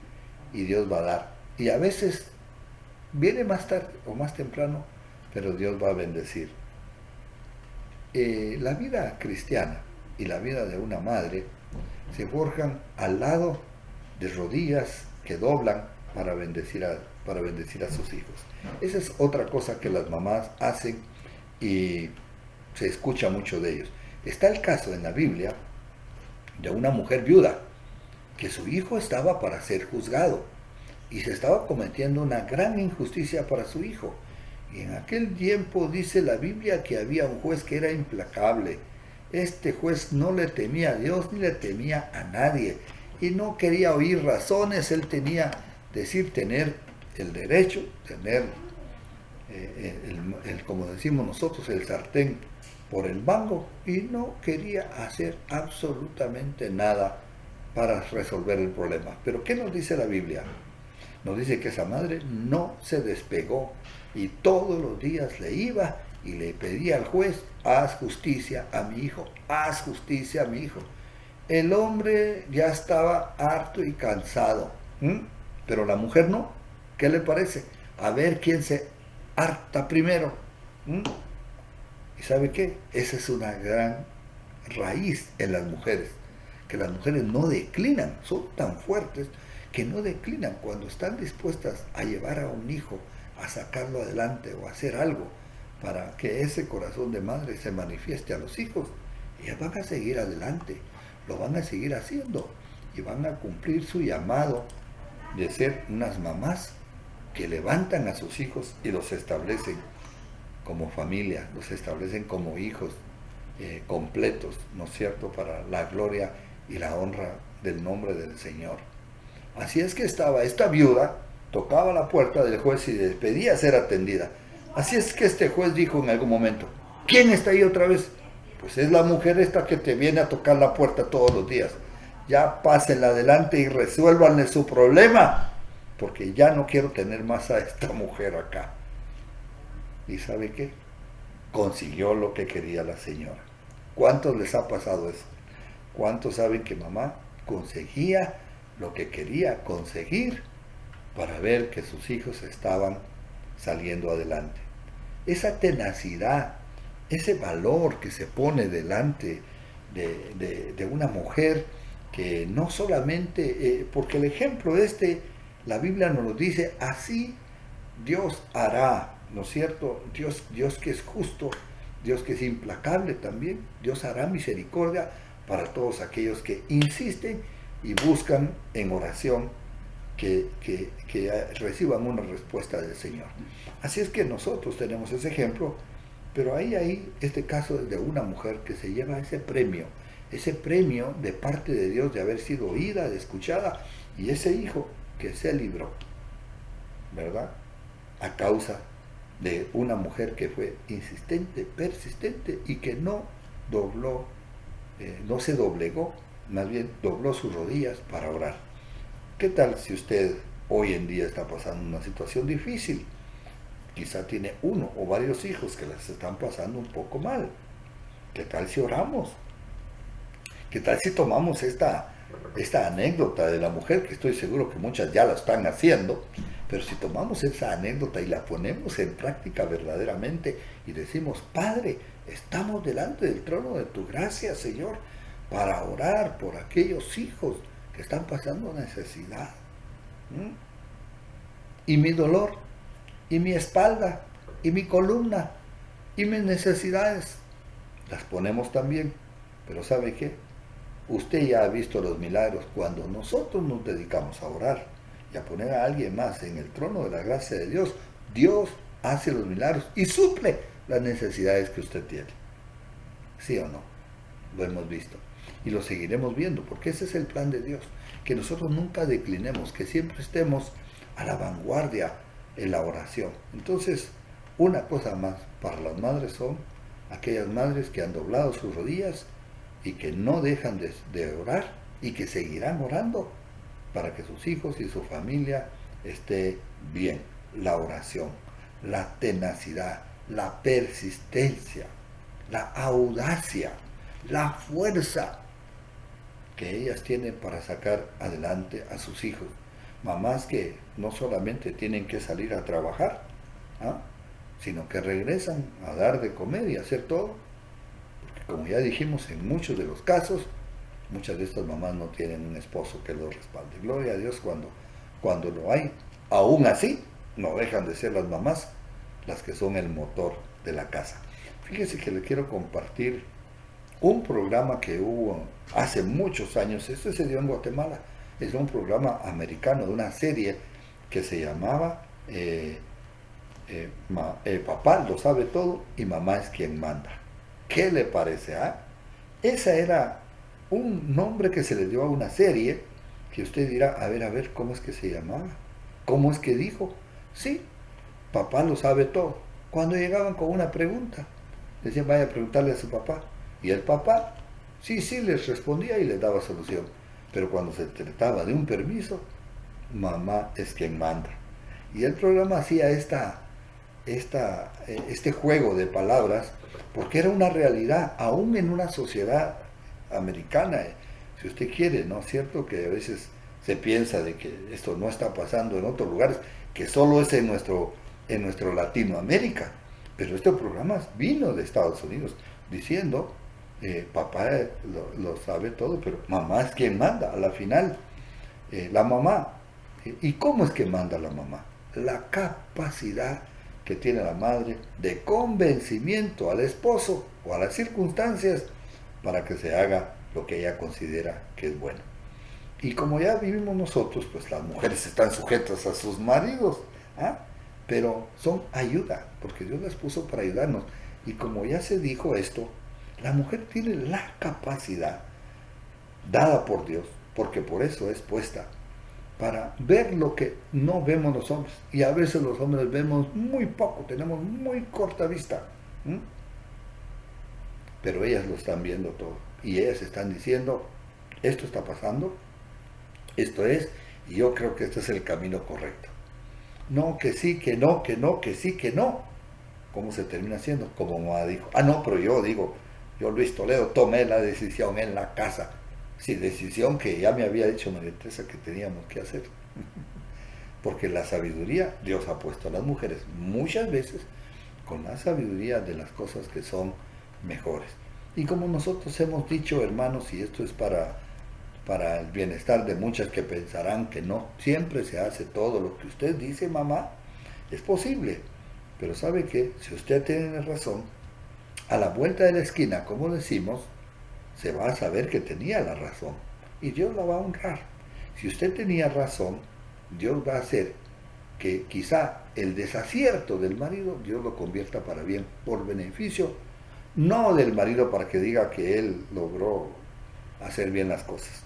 [SPEAKER 1] y Dios va a dar. Y a veces viene más tarde o más temprano, pero Dios va a bendecir. La vida cristiana y la vida de una madre se forjan al lado de rodillas que doblan para bendecir a sus hijos. Esa es otra cosa que las mamás hacen y se escucha mucho de ellos. Está el caso en la Biblia de una mujer viuda que su hijo estaba para ser juzgado y se estaba cometiendo una gran injusticia para su hijo. Y en aquel tiempo dice la Biblia que había un juez que era implacable. Este juez no le temía a Dios ni le temía a nadie y no quería oír razones. Él tener el derecho, tener como decimos nosotros, el sartén por el mango, y no quería hacer absolutamente nada para resolver el problema. Pero ¿qué nos dice la Biblia? Nos dice que esa madre no se despegó y todos los días le iba y le pedía al juez, haz justicia a mi hijo, haz justicia a mi hijo. El hombre ya estaba harto y cansado, pero la mujer no. ¿Qué le parece? A ver quién se harta primero. ¿Y sabe qué? Esa es una gran raíz en las mujeres, que las mujeres no declinan, son tan fuertes que no declinan cuando están dispuestas a llevar a un hijo, a sacarlo adelante o a hacer algo para que ese corazón de madre se manifieste a los hijos. Ellas van a seguir adelante, lo van a seguir haciendo y van a cumplir su llamado de ser unas mamás que levantan a sus hijos y los establecen como familia, los establecen como hijos completos, ¿no es cierto?, para la gloria y la honra del nombre del Señor. Así es que estaba esta viuda, tocaba la puerta del juez y le pedía ser atendida. Así es que este juez dijo en algún momento: ¿quién está ahí otra vez? Pues es la mujer esta que te viene a tocar la puerta todos los días. Ya pásenla adelante y resuélvanle su problema, porque ya no quiero tener más a esta mujer acá. ¿Y sabe qué? Consiguió lo que quería la señora. ¿Cuántos les ha pasado eso? ¿Cuántos saben que mamá conseguía lo que quería conseguir para ver que sus hijos estaban saliendo adelante? Esa tenacidad, ese valor que se pone delante de una mujer que no solamente, porque el ejemplo la Biblia nos lo dice, así Dios hará, ¿no es cierto? Dios que es justo, Dios que es implacable también, Dios hará misericordia para todos aquellos que insisten y buscan en oración que reciban una respuesta del Señor. Así es que nosotros tenemos ese ejemplo, pero ahí este caso es de una mujer que se lleva ese premio de parte de Dios de haber sido oída, escuchada, y ese hijo que se libró, ¿verdad?, a causa de una mujer que fue insistente, persistente y que no se doblegó, más bien dobló sus rodillas para orar. ¿Qué tal si usted hoy en día está pasando una situación difícil? Quizá tiene uno o varios hijos que les están pasando un poco mal. ¿Qué tal si oramos? ¿Qué tal si tomamos esta anécdota de la mujer, que estoy seguro que muchas ya la están haciendo, pero si tomamos esa anécdota y la ponemos en práctica verdaderamente y decimos: Padre, estamos delante del trono de tu gracia, Señor, para orar por aquellos hijos que están pasando necesidad. Y mi dolor, y mi espalda, y mi columna, y mis necesidades, las ponemos también. Pero ¿sabe qué? Usted ya ha visto los milagros cuando nosotros nos dedicamos a orar y a poner a alguien más en el trono de la gracia de Dios. Dios hace los milagros y suple las necesidades que usted tiene. ¿Sí o no? Lo hemos visto y lo seguiremos viendo, porque ese es el plan de Dios, que nosotros nunca declinemos, que siempre estemos a la vanguardia en la oración. Entonces, una cosa más para las madres son aquellas madres que han doblado sus rodillas y que no dejan de orar y que seguirán orando para que sus hijos y su familia esté bien. La oración, la tenacidad, la persistencia, la audacia, la fuerza que ellas tienen para sacar adelante a sus hijos. Mamás que no solamente tienen que salir a trabajar, sino que regresan a dar de comer y hacer todo. Como ya dijimos, en muchos de los casos, muchas de estas mamás no tienen un esposo que los respalde. Gloria a Dios cuando lo hay. Aún así, no dejan de ser las mamás las que son el motor de la casa. Fíjese que le quiero compartir un programa que hubo hace muchos años. Esto se dio en Guatemala. Es un programa americano de una serie que se llamaba Papá lo sabe todo y mamá es quien manda. ¿Qué le parece? Ese era un nombre que se le dio a una serie que usted dirá: a ver, ¿cómo es que se llamaba? ¿Cómo es que dijo? Sí, papá lo sabe todo. Cuando llegaban con una pregunta, decían: vaya a preguntarle a su papá. Y el papá, sí, les respondía y les daba solución. Pero cuando se trataba de un permiso, mamá es quien manda. Y el programa hacía este juego de palabras, porque era una realidad, aún en una sociedad americana, si usted quiere, ¿no es cierto? Que a veces se piensa de que esto no está pasando en otros lugares, que solo es en nuestro Latinoamérica. Pero este programa vino de Estados Unidos, diciendo: papá lo sabe todo, pero mamá es quien manda. A la final, la mamá ¿Y cómo es que manda la mamá? La capacidad que tiene la madre de convencimiento al esposo o a las circunstancias para que se haga lo que ella considera que es bueno. Y como ya vivimos nosotros, pues las mujeres están sujetas a sus maridos, ¿ah? Pero son ayuda, porque Dios las puso para ayudarnos. Y como ya se dijo esto, la mujer tiene la capacidad dada por Dios, porque por eso es puesta, para ver lo que no vemos los hombres. Y a veces los hombres vemos muy poco, tenemos muy corta vista. ¿Mm? Pero ellas lo están viendo todo. Y ellas están diciendo, esto está pasando, esto es, y yo creo que este es el camino correcto. No, que sí, que no, que no, que sí, que no. ¿Cómo se termina haciendo? Como mamá dijo, no, pero yo digo, yo Luis Toledo tomé la decisión en la casa. Sí, decisión que ya me había dicho María Teresa que teníamos que hacer. Porque la sabiduría Dios ha puesto a las mujeres muchas veces con la sabiduría de las cosas que son mejores. Y como nosotros hemos dicho, hermanos, y esto es para el bienestar de muchas que pensarán que no, siempre se hace todo lo que usted dice, mamá, es posible. Pero sabe que si usted tiene razón, a la vuelta de la esquina, como decimos, se va a saber que tenía la razón. Y Dios la va a honrar. Si usted tenía razón, Dios va a hacer que quizá el desacierto del marido, Dios lo convierta para bien, por beneficio, no del marido para que diga que él logró hacer bien las cosas,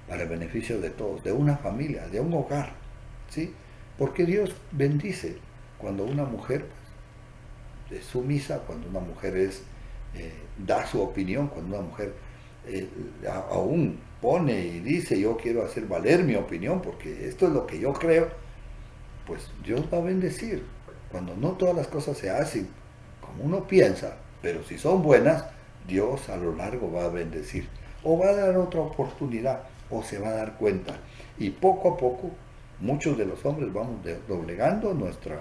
[SPEAKER 1] para el beneficio de todos, de una familia, de un hogar, ¿sí? Porque Dios bendice cuando una mujer es sumisa, cuando una mujer da su opinión, cuando una mujer aún pone y dice, yo quiero hacer valer mi opinión, porque esto es lo que yo creo, pues Dios va a bendecir. Cuando no todas las cosas se hacen como uno piensa, pero si son buenas, Dios a lo largo va a bendecir. O va a dar otra oportunidad, o se va a dar cuenta. Y poco a poco, muchos de los hombres vamos doblegando nuestro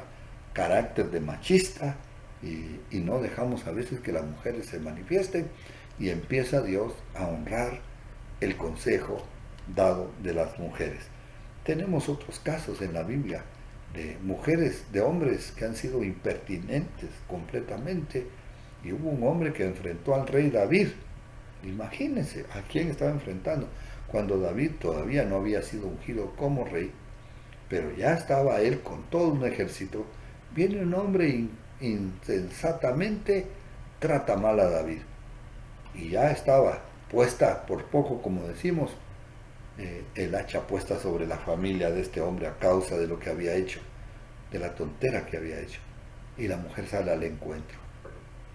[SPEAKER 1] carácter de machista y no dejamos a veces que las mujeres se manifiesten y empieza Dios a honrar el consejo dado de las mujeres. Tenemos otros casos en la Biblia de mujeres, de hombres que han sido impertinentes completamente, y hubo un hombre que enfrentó al rey David. Imagínense a quién estaba enfrentando cuando David todavía no había sido ungido como rey, pero ya estaba él con todo un ejército. Viene un hombre insensatamente trata mal a David, y ya estaba puesta, por poco como decimos, el hacha puesta sobre la familia de este hombre a causa de lo que había hecho, de la tontera que había hecho. Y la mujer sale al encuentro,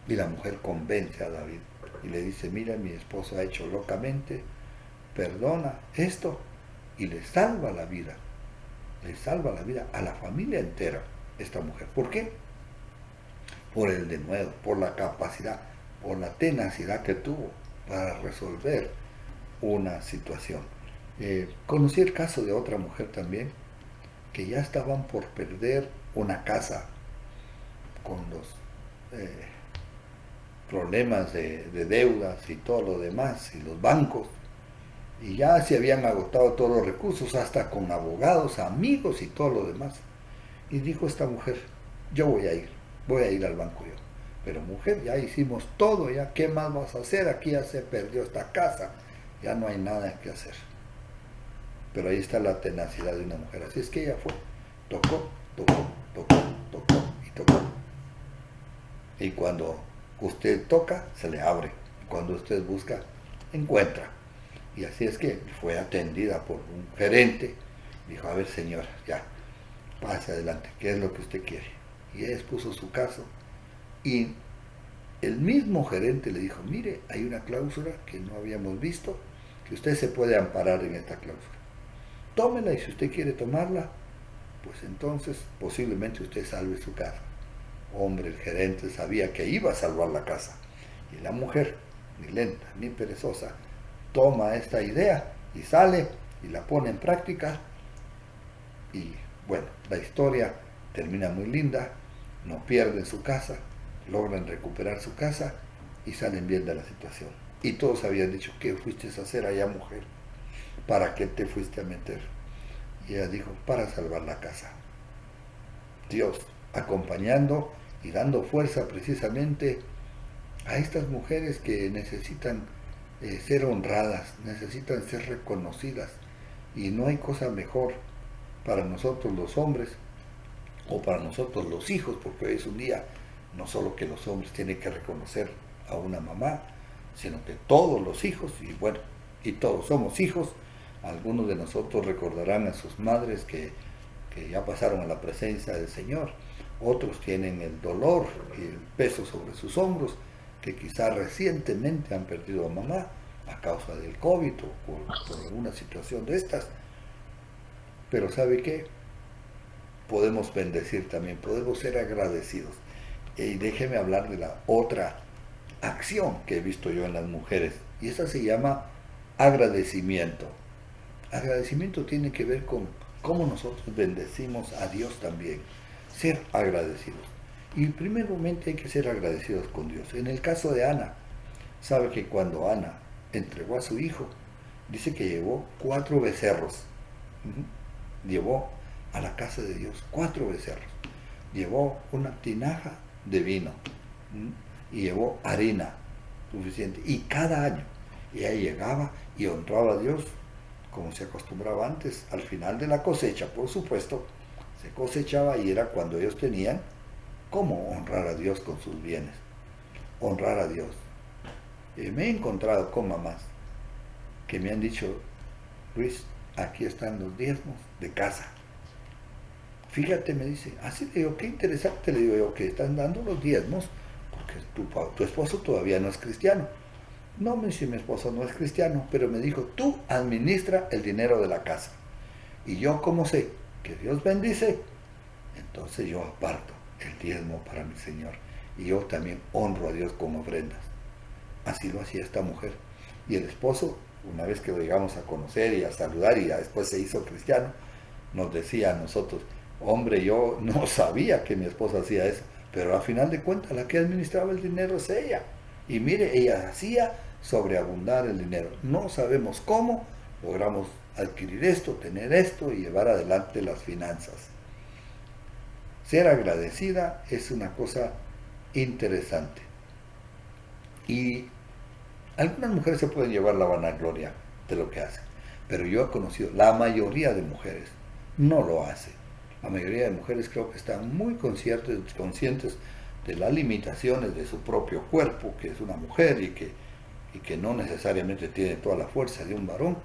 [SPEAKER 1] y la mujer convence a David y le dice, mira, mi esposo ha hecho locamente, perdona esto, y le salva la vida a la familia entera, esta mujer. ¿Por qué? Por el denuedo, por la capacidad, por la tenacidad que tuvo para resolver una situación. Conocí el caso de otra mujer también, que ya estaban por perder una casa con los problemas de deudas y todo lo demás, y los bancos, y ya se habían agotado todos los recursos, hasta con abogados, amigos y todo lo demás. Y dijo esta mujer, yo voy a ir al banco yo. Pero mujer, ya hicimos todo, ya qué más vas a hacer, aquí ya se perdió esta casa, ya no hay nada que hacer. Pero ahí está la tenacidad de una mujer. Así es que ella fue, tocó y tocó. Y cuando usted toca, se le abre. Cuando usted busca, encuentra. Y así es que fue atendida por un gerente. Dijo, a ver señora, ya, pase adelante, ¿qué es lo que usted quiere? Y ella expuso su caso. Y el mismo gerente le dijo, mire, hay una cláusula que no habíamos visto, que usted se puede amparar en esta cláusula. Tómela, y si usted quiere tomarla, pues entonces posiblemente usted salve su casa. Hombre, el gerente sabía que iba a salvar la casa. Y la mujer, ni lenta ni perezosa, toma esta idea y sale y la pone en práctica. Y bueno, la historia termina muy linda, no pierden su casa, logran recuperar su casa y salen bien de la situación. Y todos habían dicho, ¿qué fuiste a hacer allá, mujer? ¿Para qué te fuiste a meter? Y ella dijo, para salvar la casa. Dios acompañando y dando fuerza precisamente a estas mujeres que necesitan ser honradas, necesitan ser reconocidas. Y no hay cosa mejor para nosotros los hombres o para nosotros los hijos, porque hoy es un día no solo que los hombres tienen que reconocer a una mamá, sino que todos los hijos, y bueno, y todos somos hijos. Algunos de nosotros recordarán a sus madres que ya pasaron a la presencia del Señor. Otros tienen el dolor y el peso sobre sus hombros, que quizás recientemente han perdido a mamá a causa del COVID o por alguna situación de estas. Pero ¿sabe qué? Podemos bendecir también, podemos ser agradecidos. Y déjeme hablar de la otra acción que he visto yo en las mujeres, y esa se llama agradecimiento. Agradecimiento tiene que ver con cómo nosotros bendecimos a Dios también, ser agradecidos. Y primeramente hay que ser agradecidos con Dios. En el caso de Ana, sabe que cuando Ana entregó a su hijo, dice que llevó 4 becerros. Llevó a la casa de Dios 4 becerros. Llevó una tinaja de vino y llevó harina suficiente. Y cada año ella llegaba y honraba a Dios como se acostumbraba antes, al final de la cosecha, por supuesto, se cosechaba y era cuando ellos tenían cómo honrar a Dios con sus bienes, honrar a Dios. Me he encontrado con mamás que me han dicho, Luis, aquí están los diezmos de casa. Fíjate, me dice, así le digo, qué interesante, le digo yo, que están dando los diezmos, porque tu esposo todavía no es cristiano. No, me dice, mi esposo no es cristiano, pero me dijo, tú administra el dinero de la casa. Y yo, como sé que Dios bendice, entonces yo aparto el diezmo para mi Señor. Y yo también honro a Dios con ofrendas. Así lo hacía esta mujer. Y el esposo, una vez que lo llegamos a conocer y a saludar, y ya después se hizo cristiano, nos decía a nosotros, hombre, yo no sabía que mi esposa hacía eso, pero al final de cuentas la que administraba el dinero es ella. Y mire, ella hacía sobreabundar el dinero. No sabemos cómo logramos adquirir esto, tener esto y llevar adelante las finanzas. Ser agradecida es una cosa interesante. Y algunas mujeres se pueden llevar la vanagloria de lo que hacen, pero yo he conocido, la mayoría de mujeres no lo hace. La mayoría de mujeres creo que están muy conscientes de las limitaciones de su propio cuerpo, que es una mujer y que no necesariamente tiene toda la fuerza de un varón,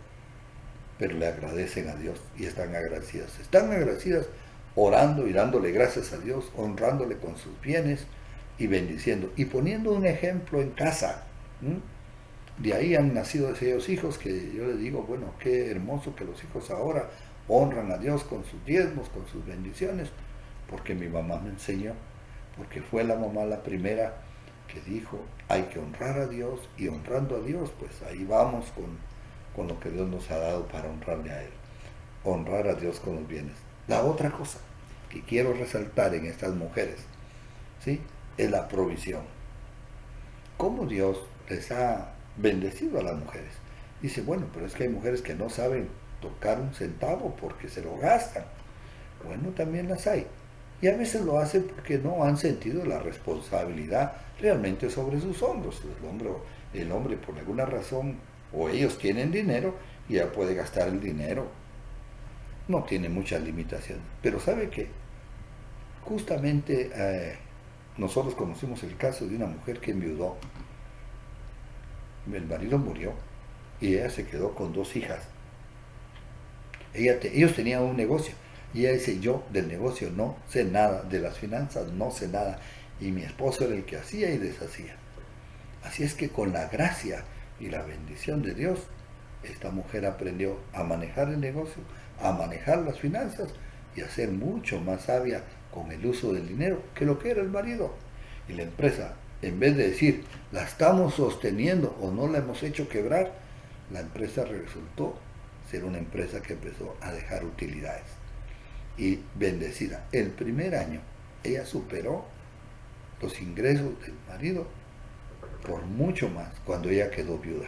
[SPEAKER 1] pero le agradecen a Dios y están agradecidas. Están agradecidas orando y dándole gracias a Dios, honrándole con sus bienes y bendiciendo y poniendo un ejemplo en casa. De ahí han nacido esos hijos que yo les digo, bueno, qué hermoso que los hijos ahora honran a Dios con sus diezmos, con sus bendiciones, porque mi mamá me enseñó, porque fue la mamá la primera que dijo, hay que honrar a Dios, y honrando a Dios, pues ahí vamos con lo que Dios nos ha dado para honrarle a Él. Honrar a Dios con los bienes. La otra cosa que quiero resaltar en estas mujeres, ¿sí?, es la provisión. ¿Cómo Dios les ha bendecido a las mujeres? Dice, bueno, pero es que hay mujeres que no saben tocar un centavo porque se lo gastan. Bueno, también las hay. Y a veces lo hacen porque no han sentido la responsabilidad realmente sobre sus hombros. El hombre por alguna razón, o ellos tienen dinero y ya puede gastar el dinero. No tiene muchas limitaciones. Pero ¿sabe qué? Justamente nosotros conocimos el caso de una mujer que enviudó. El marido murió y ella se quedó con 2 hijas. Ellos tenían un negocio y ella dice, yo del negocio no sé nada, de las finanzas no sé nada, y mi esposo era el que hacía y deshacía. Así es que con la gracia y la bendición de Dios, esta mujer aprendió a manejar el negocio, a manejar las finanzas y a ser mucho más sabia con el uso del dinero que lo que era el marido. Y la empresa, en vez de decir, la estamos sosteniendo o no la hemos hecho quebrar, la empresa resultó ser una empresa que empezó a dejar utilidades. Y bendecida. El primer año ella superó los ingresos del marido por mucho más cuando ella quedó viuda.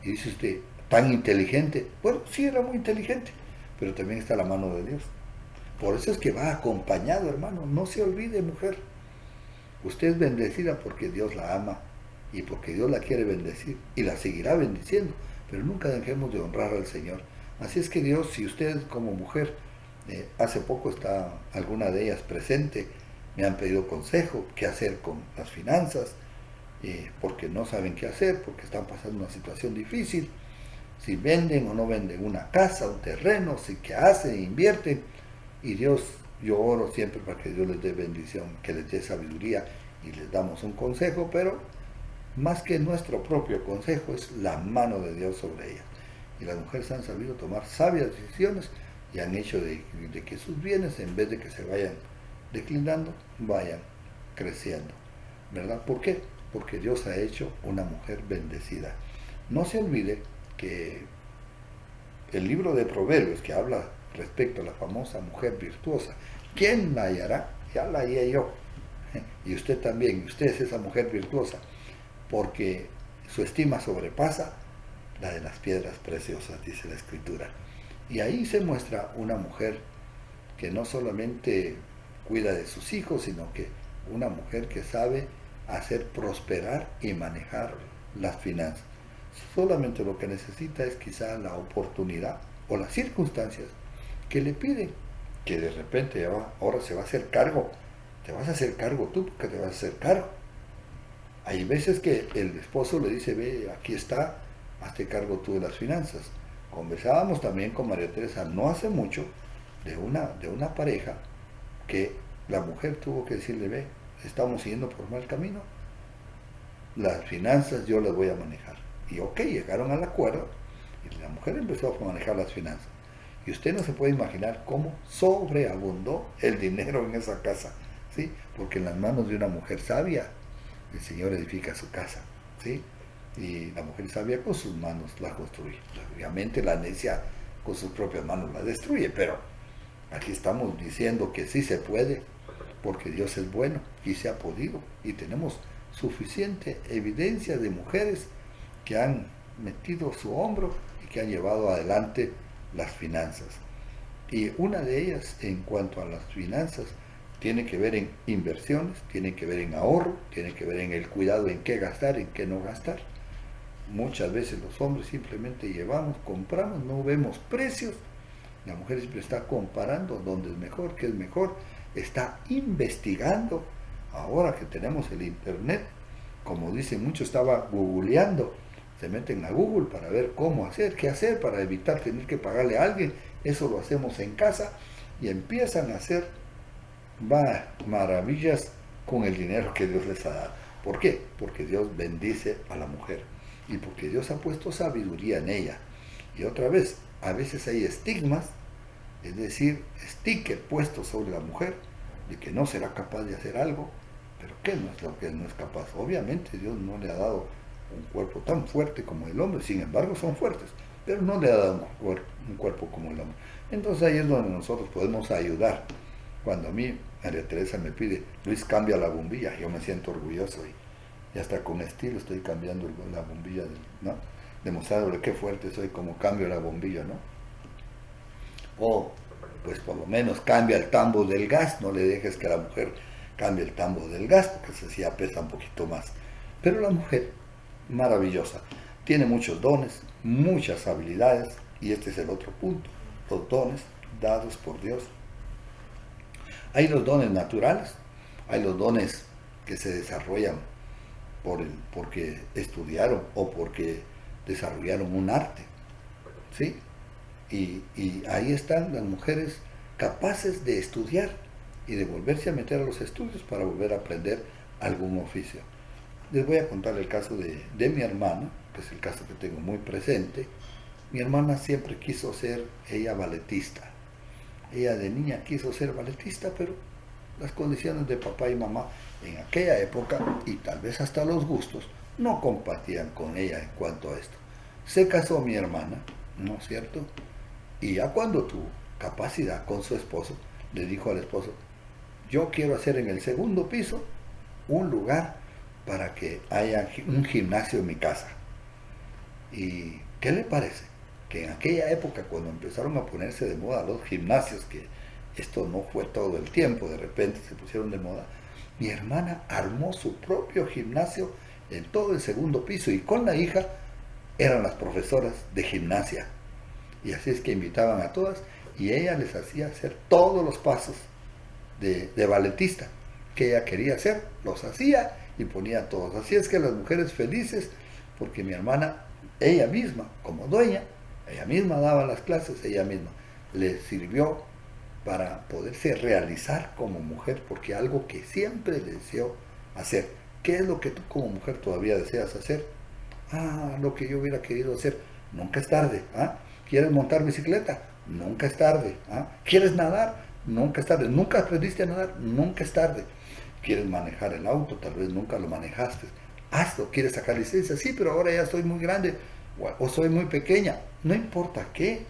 [SPEAKER 1] Y dice usted, ¿tan inteligente? Bueno, sí era muy inteligente, pero también está la mano de Dios. Por eso es que va acompañado, hermano. No se olvide, mujer. Usted es bendecida porque Dios la ama y porque Dios la quiere bendecir y la seguirá bendiciendo, pero nunca dejemos de honrar al Señor. Así es que Dios, si usted como mujer, hace poco está alguna de ellas presente, me han pedido consejo, qué hacer con las finanzas, porque no saben qué hacer, porque están pasando una situación difícil, si venden o no venden una casa, un terreno, si qué hacen, invierten, y Dios, yo oro siempre para que Dios les dé bendición, que les dé sabiduría, y les damos un consejo, pero más que nuestro propio consejo es la mano de Dios sobre ellas. Y las mujeres han sabido tomar sabias decisiones y han hecho de que sus bienes, en vez de que se vayan declinando, vayan creciendo, ¿verdad? ¿Por qué? Porque Dios ha hecho una mujer bendecida. No se olvide que el libro de Proverbios, que habla respecto a la famosa mujer virtuosa, ¿quién la hallará? Ya la hallé yo. Y usted también, usted es esa mujer virtuosa, porque su estima sobrepasa la de las piedras preciosas, dice la Escritura. Y ahí se muestra una mujer que no solamente cuida de sus hijos, sino que una mujer que sabe hacer prosperar y manejar las finanzas. Solamente lo que necesita es quizá la oportunidad o las circunstancias que le piden, que de repente ya va, ahora se va a hacer cargo. Te vas a hacer cargo tú, porque te vas a hacer cargo. Hay veces que el esposo le dice, ve, aquí está, hazte cargo tú de las finanzas. Conversábamos también con María Teresa no hace mucho de una pareja que la mujer tuvo que decirle, ve, estamos yendo por mal camino, las finanzas yo las voy a manejar. Y ok, llegaron al acuerdo y la mujer empezó a manejar las finanzas. Y usted no se puede imaginar cómo sobreabundó el dinero en esa casa, ¿sí? Porque en las manos de una mujer sabia, el Señor edifica su casa, ¿sí? Y la mujer sabia con sus manos la construye. Obviamente la necia con sus propias manos la destruye, pero aquí estamos diciendo que sí se puede, porque Dios es bueno y se ha podido. Y tenemos suficiente evidencia de mujeres que han metido su hombro y que han llevado adelante las finanzas. Y una de ellas, en cuanto a las finanzas, tiene que ver en inversiones, tiene que ver en ahorro, tiene que ver en el cuidado en qué gastar, en qué no gastar. Muchas veces los hombres simplemente llevamos, compramos, no vemos precios. La mujer siempre está comparando dónde es mejor, qué es mejor, está investigando. Ahora que tenemos el internet, como dicen muchos, estaba googleando, se meten a Google para ver cómo hacer, qué hacer para evitar tener que pagarle a alguien. Eso lo hacemos en casa y empiezan a hacer maravillas con el dinero que Dios les ha dado. ¿Por qué? Porque Dios bendice a la mujer y porque Dios ha puesto sabiduría en ella. Y otra vez, a veces hay estigmas, es decir, sticker puestos sobre la mujer de que no será capaz de hacer algo. Pero ¿qué no es lo que no es capaz? Obviamente Dios no le ha dado un cuerpo tan fuerte como el hombre, sin embargo son fuertes, pero no le ha dado un cuerpo como el hombre. Entonces ahí es donde nosotros podemos ayudar. Cuando a mí María Teresa me pide, Luis, cambia la bombilla, yo me siento orgulloso y hasta con estilo estoy cambiando la bombilla, ¿no? Demostrándole qué fuerte soy como cambio la bombilla, ¿no? O pues por lo menos cambia el tambo del gas, no le dejes que la mujer cambie el tambo del gas, porque eso sí pesa un poquito más. Pero la mujer, maravillosa, tiene muchos dones, muchas habilidades, y este es el otro punto, los dones dados por Dios. Hay los dones naturales, hay los dones que se desarrollan porque estudiaron o porque desarrollaron un arte, ¿sí? Y ahí están las mujeres capaces de estudiar y de volverse a meter a los estudios para volver a aprender algún oficio. Les voy a contar el caso de mi hermana, que es el caso que tengo muy presente. Mi hermana siempre quiso ser ella balletista. Ella de niña quiso ser balletista, pero las condiciones de papá y mamá en aquella época, y tal vez hasta los gustos, no compartían con ella en cuanto a esto. Se casó mi hermana, ¿no es cierto? Y ya cuando tuvo capacidad con su esposo, le dijo al esposo, yo quiero hacer en el segundo piso un lugar para que haya un gimnasio en mi casa. ¿Y qué le parece? que en aquella época, cuando empezaron a ponerse de moda los gimnasios, que esto no fue todo el tiempo, de repente se pusieron de moda, mi hermana armó su propio gimnasio en todo el segundo piso, y con la hija eran las profesoras de gimnasia. Y así es que invitaban a todas, y ella les hacía hacer todos los pasos de balletista que ella quería hacer, los hacía y ponía todos. Así es que las mujeres felices, porque mi hermana, ella misma, como dueña, ella misma daba las clases, ella misma le sirvió para poderse realizar como mujer, porque algo que siempre deseó hacer. ¿Qué es lo que tú como mujer todavía deseas hacer? Lo que yo hubiera querido hacer. Nunca es tarde. ¿Quieres montar bicicleta? Nunca es tarde. ¿Quieres nadar? Nunca es tarde. ¿Nunca aprendiste a nadar? Nunca es tarde. ¿Quieres manejar el auto? Tal vez nunca lo manejaste. Hazlo. ¿Quieres sacar licencia? Sí, pero ahora ya soy muy grande o soy muy pequeña. No importa qué.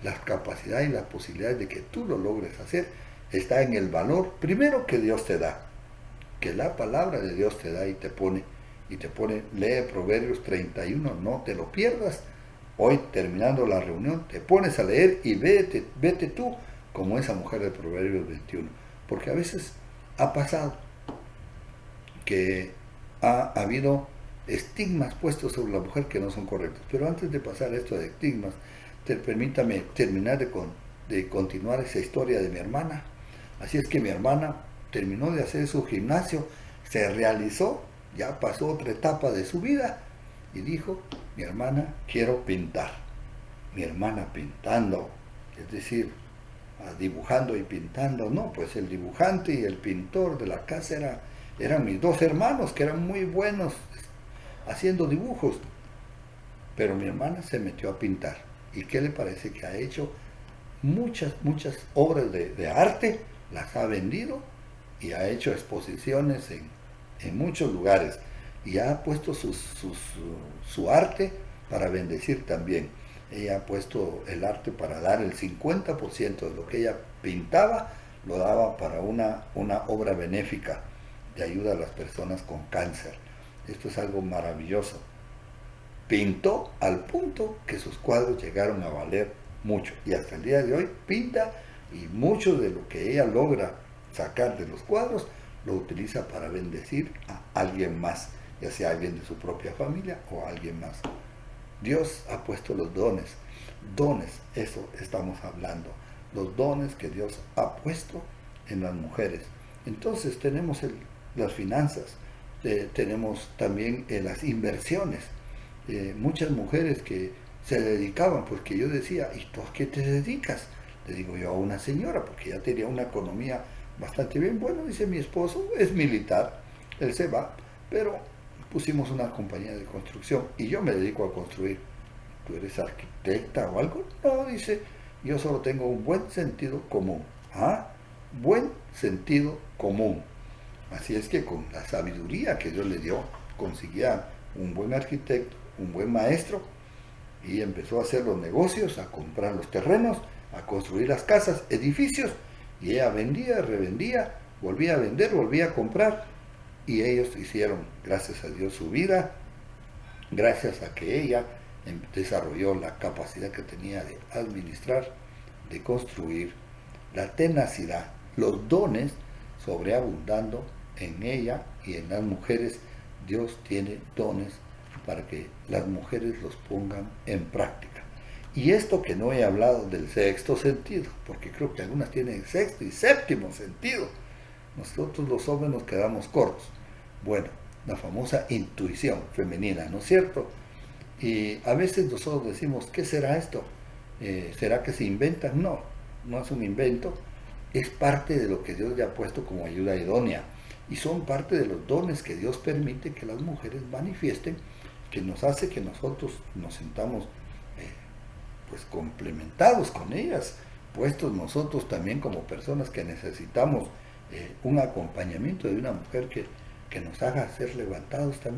[SPEAKER 1] La capacidad y las posibilidades de que tú lo logres hacer está en el valor primero que Dios te da, que la palabra de Dios te da y te pone, lee Proverbios 31, no te lo pierdas. Hoy, terminando la reunión, te pones a leer y vete tú como esa mujer de Proverbios 21, porque a veces ha pasado que ha habido estigmas puestos sobre la mujer que no son correctos. Pero antes de pasar esto de estigmas, permítame terminar de continuar esa historia de mi hermana. Así es que mi hermana terminó de hacer su gimnasio, se realizó, ya pasó otra etapa de su vida y dijo, mi hermana, quiero pintar. Mi hermana pintando, es decir, dibujando y pintando, no, pues el dibujante y el pintor de la casa eran mis dos hermanos, que eran muy buenos haciendo dibujos, pero mi hermana se metió a pintar. ¿Y qué le parece? Que ha hecho muchas obras de arte, las ha vendido y ha hecho exposiciones en muchos lugares, y ha puesto su arte para bendecir también. Ella ha puesto el arte para dar el 50% de lo que ella pintaba, lo daba para una obra benéfica de ayuda a las personas con cáncer. Esto es algo maravilloso. Pintó al punto que sus cuadros llegaron a valer mucho, y hasta el día de hoy pinta, y mucho de lo que ella logra sacar de los cuadros lo utiliza para bendecir a alguien más, ya sea alguien de su propia familia o alguien más. Dios ha puesto los dones, eso estamos hablando, los dones que Dios ha puesto en las mujeres. Entonces tenemos las finanzas, tenemos también las inversiones. Muchas mujeres que se dedicaban, porque yo decía, ¿y tú a qué te dedicas? Le digo yo a una señora, porque ya tenía una economía bastante bien. Bueno, dice, mi esposo es militar, él se va, pero pusimos una compañía de construcción y yo me dedico a construir. ¿Tú eres arquitecta o algo? No, dice, yo solo tengo un buen sentido común. Buen sentido común. Así es que con la sabiduría que Dios le dio, conseguía un buen arquitecto, un buen maestro, y empezó a hacer los negocios, a comprar los terrenos, a construir las casas, edificios, y ella vendía, revendía, volvía a vender, volvía a comprar, y ellos hicieron, gracias a Dios, su vida, gracias a que ella desarrolló la capacidad que tenía de administrar, de construir, la tenacidad, los dones sobreabundando en ella y en las mujeres. Dios tiene dones para que las mujeres los pongan en práctica. Y esto que no he hablado del sexto sentido, porque creo que algunas tienen sexto y séptimo sentido. Nosotros los hombres nos quedamos cortos. Bueno, la famosa intuición femenina, ¿no es cierto? Y a veces nosotros decimos, ¿qué será esto? ¿Será que se inventa? No, no es un invento, es parte de lo que Dios ya ha puesto como ayuda idónea. Y son parte de los dones que Dios permite que las mujeres manifiesten, que nos hace que nosotros nos sintamos pues complementados con ellas, puestos nosotros también como personas que necesitamos un acompañamiento de una mujer que nos haga ser levantados también.